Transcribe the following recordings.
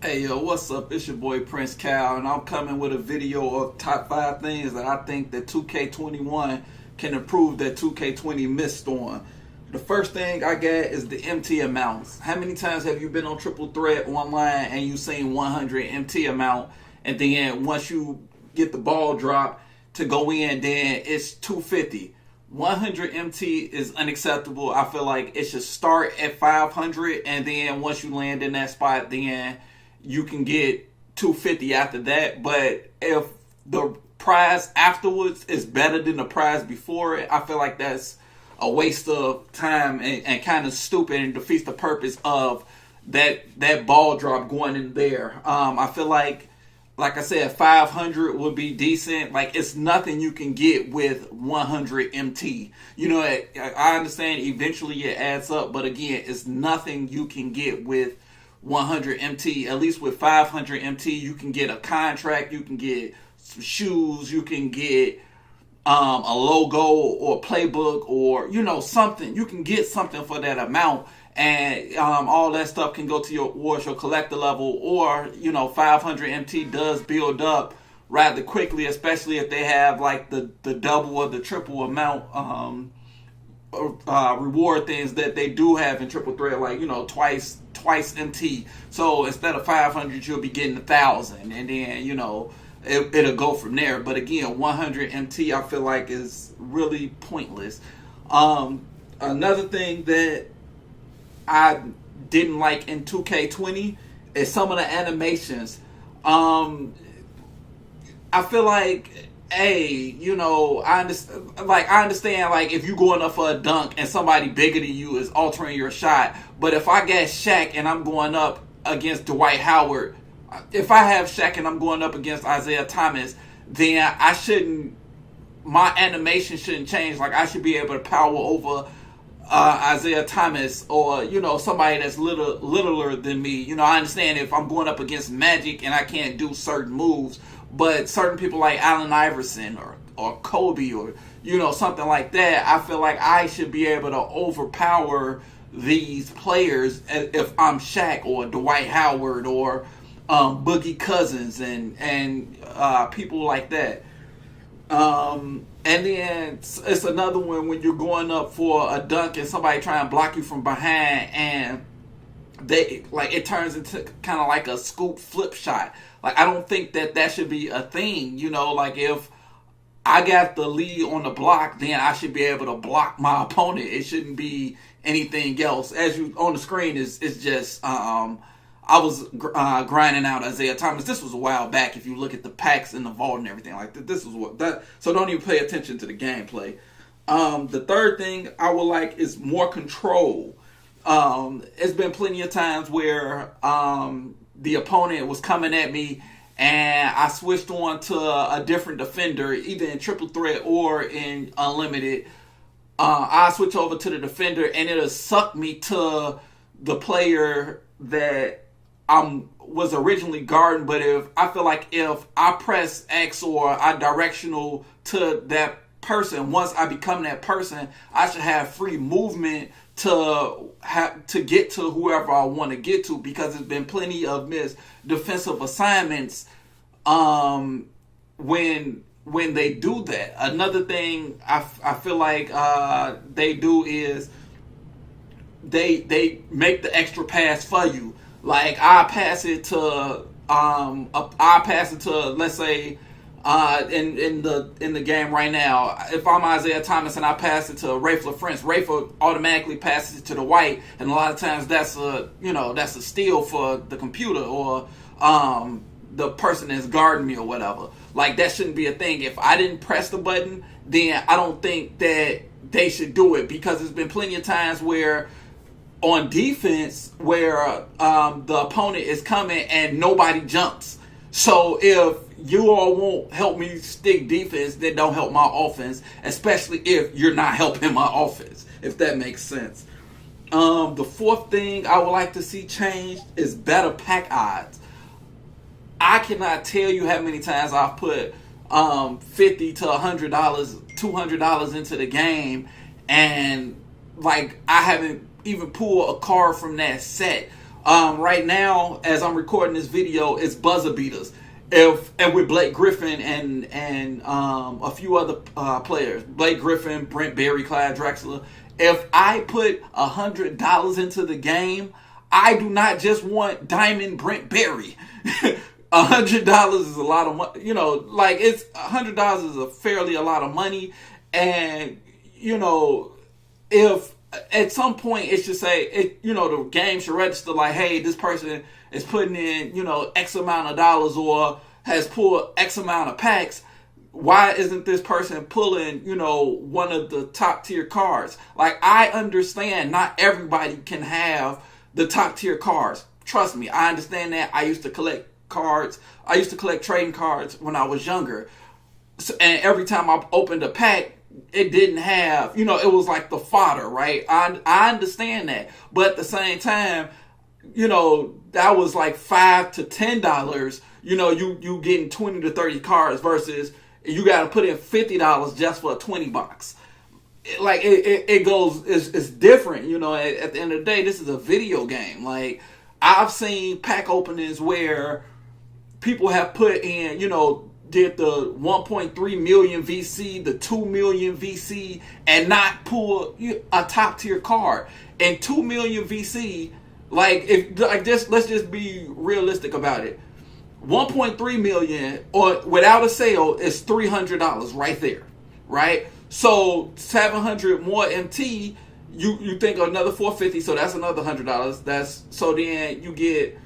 Hey yo, what's up? It's your boy Prince Cal, and I'm coming with a video of top 5 things that I think that 2K21 can improve that 2K20 missed on. The first thing I got is the MT amounts. How many times have you been on Triple Threat online and you seen 100 MT amount, and then once you get the ball drop to go in, then it's 250. 100 MT is unacceptable. I feel like it should start at 500, and then once you land in that spot, then you can get 250 after that. But if the prize afterwards is better than the prize before it, I feel like that's a waste of time and kind of stupid and defeats the purpose of that ball drop going in there. I feel like I said, 500 would be decent. Like, it's nothing you can get with 100 MT. You know, I understand eventually it adds up, but again, it's nothing you can get with 100 MT. At least with 500 MT, you can get a contract, you can get some shoes, you can get a logo or playbook or, something. You can get something for that amount. And all that stuff can go towards your collector level, or 500 MT does build up rather quickly, especially if they have like the double or the triple amount reward things that they do have in Triple Threat, like twice MT. So instead of 500, you'll be getting 1,000, and then it'll go from there. But again, 100 MT I feel like is really pointless. Another thing that I didn't like in 2K20 is some of the animations. I feel like, I understand like if you going up for a dunk and somebody bigger than you is altering your shot. But if I got Shaq and I'm going up against Dwight Howard, if I have Shaq and I'm going up against Isaiah Thomas, then my animation shouldn't change. Like, I should be able to power over Isaiah Thomas, or somebody that's littler than me. I understand if I'm going up against Magic and I can't do certain moves, but certain people like Allen Iverson or Kobe or something like that, I feel like I should be able to overpower these players if I'm Shaq or Dwight Howard or Boogie Cousins and people like that. And then it's another one when you're going up for a dunk and somebody try and block you from behind, and it turns into kind of like a scoop flip shot. Like, I don't think that should be a thing. Like, if I got the lead on the block, then I should be able to block my opponent. It shouldn't be anything else. As you on the screen is just I was grinding out Isaiah Thomas. This was a while back. If you look at the packs in the vault and everything like that, this was that. So don't even pay attention to the gameplay. The third thing I would like is more control. It's been plenty of times where the opponent was coming at me and I switched on to a different defender, either in Triple Threat or in Unlimited. I switch over to the defender and it'll suck me to the player that was originally guarding. But if I press X or I directional to that person, once I become that person, I should have free movement to get to whoever I want to get to, because there's been plenty of missed defensive assignments when they do that. Another thing I feel like they do is they make the extra pass for you. Like, I pass it to let's say in the game right now, if I'm Isaiah Thomas and I pass it to Rafe LaFrance, Rafe automatically passes it to the White, and a lot of times that's a steal for the computer or the person that's guarding me or whatever. Like, that shouldn't be a thing. If I didn't press the button, then I don't think that they should do it, because there's been plenty of times where on defense where the opponent is coming and nobody jumps. So if you all won't help me stick defense, then don't help my offense, especially if you're not helping my offense, if that makes sense. The fourth thing I would like to see changed is better pack odds. I cannot tell you how many times I've put $50 to $100, $200 into the game, and like, I haven't even pull a card from that set. Right now, as I'm recording this video, it's buzzer beaters. If and with Blake Griffin and a few other players, Blake Griffin, Brent Berry, Clyde Drexler. If I put $100 into the game, I do not just want Diamond Brent Berry. $100 is a lot of money. You know, like it's $100 is a lot of money, and you know, if at some point it should say it, you know, the game should register like, hey, this person is putting in, you know, X amount of dollars or has pulled X amount of packs. Why isn't this person pulling, you know, one of the top tier cards? Like, I understand not everybody can have the top tier cards. Trust me, I understand that. I used to collect cards. I used to collect trading cards when I was younger. So, and every time I opened a pack, it didn't have, you know, it was like the fodder, right? I understand that. But at the same time, you know, that was like $5 to $10. You know, you getting 20 to 30 cards versus you got to put in $50 just for a 20 box. It goes, it's different, you know. At the end of the day, this is a video game. Like, I've seen pack openings where people have put in, you know, did the 1.3 million VC, the 2 million VC, and not pull a top tier card. And 2 million VC, like, if like this, let's just be realistic about it. 1.3 million or without a sale is $300 right there, right? So 700 more MT, you think another 450, so that's another $100. That's so then you get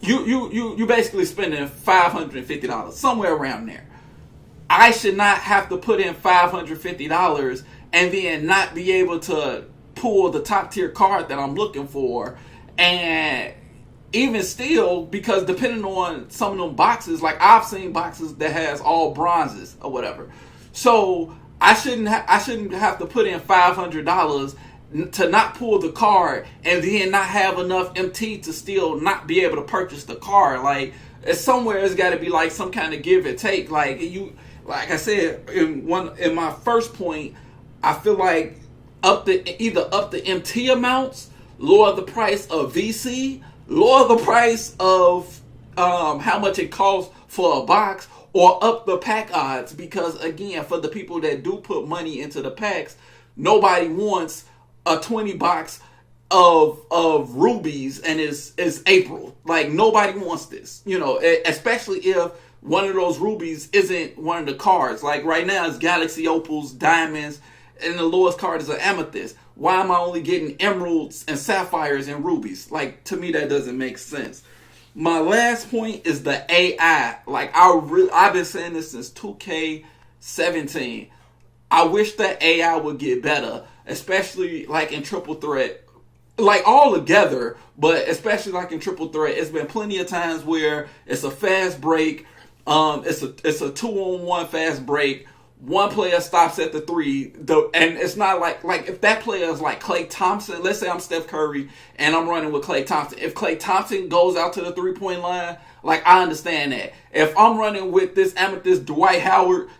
you basically spending $550 somewhere around there. I should not have to put in $550 and then not be able to pull the top tier card that I'm looking for. And even still, because depending on some of them boxes, like I've seen boxes that has all bronzes or whatever. So I shouldn't have to put in $500 to not pull the card and then not have enough MT to still not be able to purchase the card. Like, somewhere it's got to be like some kind of give and take. Like I said in my first point, I feel like either up the MT amounts, lower the price of VC, lower the price of how much it costs for a box, or up the pack odds. Because again, for the people that do put money into the packs, nobody wants a 20 box of rubies and it's April. Like, nobody wants this, you know, especially if one of those rubies isn't one of the cards. Like right now it's Galaxy Opals, Diamonds, and the lowest card is an Amethyst. Why am I only getting emeralds and sapphires and rubies? Like, to me, that doesn't make sense. My last point is the AI. Like, I've been saying this since 2K17. I wish that AI would get better, especially like in Triple Threat, like all together, but especially like in Triple Threat. It's been plenty of times where it's a fast break. It's a 2-on-1 fast break. One player stops at the 3, and it's not like if that player is like Klay Thompson. Let's say I'm Steph Curry and I'm running with Klay Thompson. If Klay Thompson goes out to the 3-point line, like, I understand that. If I'm running with this Amethyst Dwight Howard,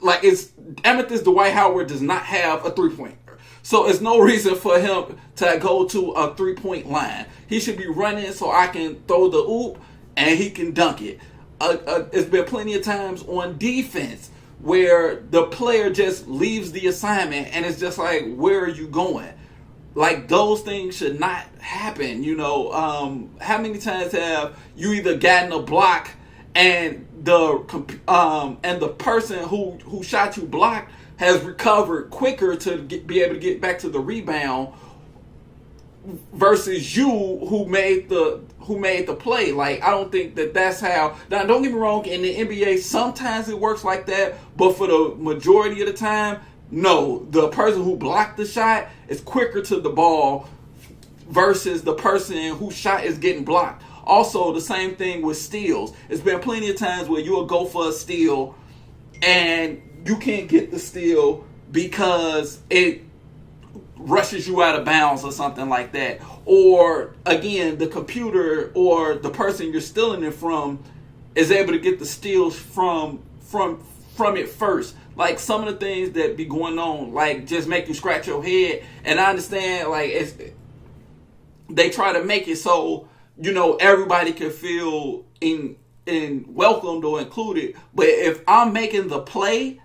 like, it's Amethyst Dwight Howard does not have a 3-pointer, so it's no reason for him to go to a 3-point line. He should be running so I can throw the oop and he can dunk it. It's been plenty of times on defense where the player just leaves the assignment and it's just like, where are you going? Like, those things should not happen, you know. How many times have you either gotten a block and the person who shot you blocked has recovered quicker to be able to get back to the rebound versus you who made the play? Like, I don't think that's how. Now, don't get me wrong, in the NBA sometimes it works like that, but for the majority of the time, no. The person who blocked the shot is quicker to the ball versus the person whose shot is getting blocked. Also, the same thing with steals. It's been plenty of times where you'll go for a steal and you can't get the steal because it rushes you out of bounds or something like that. Or, again, the computer or the person you're stealing it from is able to get the steals from it first. Like, some of the things that be going on, like, just make you scratch your head. And I understand, like, they try to make it so, you know, everybody can feel in welcomed or included. But if I'm making the play,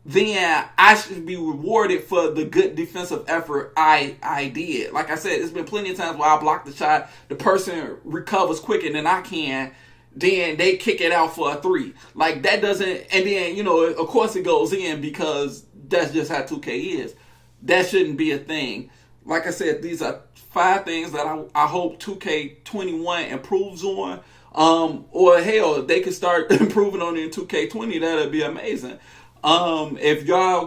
then I should be rewarded for the good defensive effort I did. Like I said, it's been plenty of times where I block the shot, the person recovers quicker than I can, then they kick it out for a three. Like, that doesn't, and then, you know, of course it goes in because that's just how 2K is. That shouldn't be a thing. Like I said, these are 5 things that I hope 2K21 improves on. Or hell, they could start improving on it in 2K20. That'd be amazing. If y'all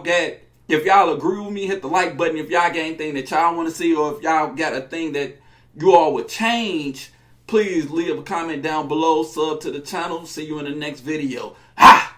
agree with me, hit the like button. If y'all got anything that y'all want to see, or if y'all got a thing that you all would change, please leave a comment down below. Sub to the channel. See you in the next video. Ha!